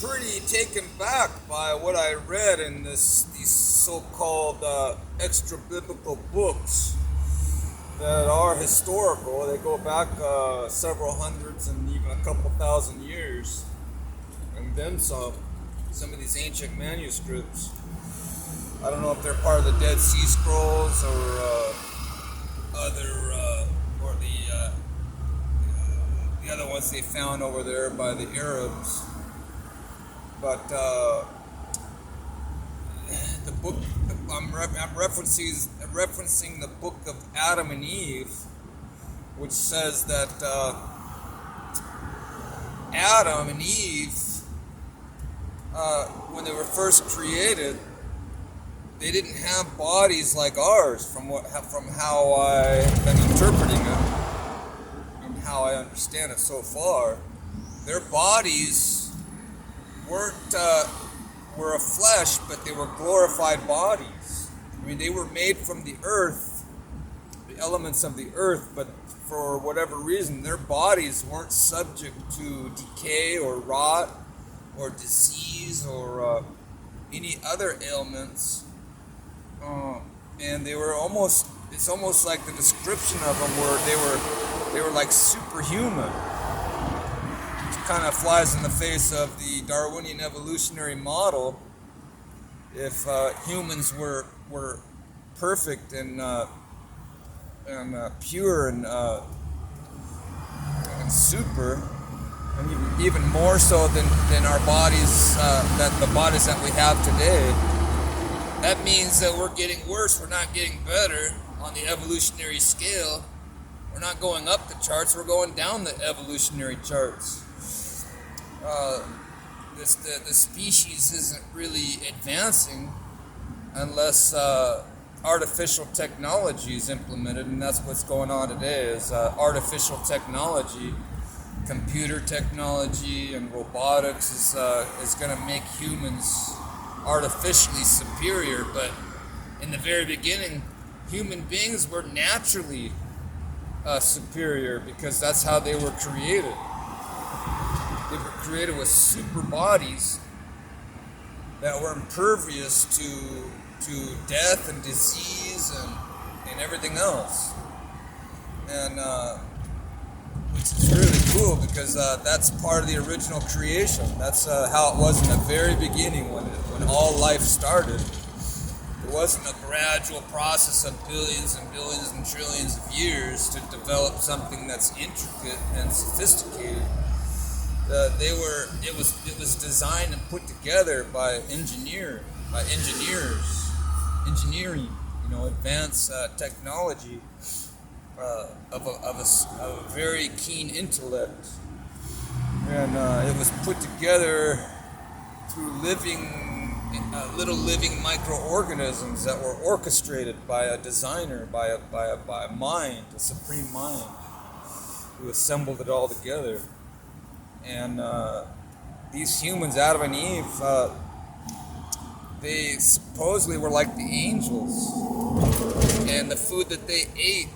pretty taken back by what I read in these so-called extra-biblical books that are historical. They go back several hundreds and even a couple thousand years, and then some. Some of these ancient manuscripts. I don't know if they're part of the Dead Sea Scrolls or the other ones they found over there by the Arabs. But the book I'm referencing the book of Adam and Eve, which says that Adam and Eve, when they were first created, they didn't have bodies like ours. From how I've been interpreting it and how I understand it so far, their bodies were of flesh, but they were glorified bodies. I mean, they were made from the earth, the elements of the earth, but for whatever reason, their bodies weren't subject to decay or rot or disease or any other ailments. And they were it's almost like the description of them were they were like superhuman. Which kind of flies in the face of the Darwinian evolutionary model. If humans were perfect and pure and super, and even more so than our bodies, the bodies that we have today, that means that we're getting worse. We're not getting better on the evolutionary scale. We're not going up the charts. We're going down the evolutionary charts. The species isn't really advancing unless artificial technology is implemented, and that's what's going on today. Is artificial technology, computer technology, and robotics is going to make humans artificially superior. But in the very beginning, human beings were naturally superior because that's how they were created. They were created with super bodies that were impervious to death and disease and everything else. And which is really cool because that's part of the original creation. That's how it was in the very beginning when all life started. It wasn't a gradual process of billions and billions and trillions of years to develop something that's intricate and sophisticated. It was designed and put together by engineering, advanced technology of a very keen intellect, and it was put together through little living microorganisms that were orchestrated by a designer, by a mind, a supreme mind, who assembled it all together. And these humans, Adam and Eve, they supposedly were like the angels, and the food that they ate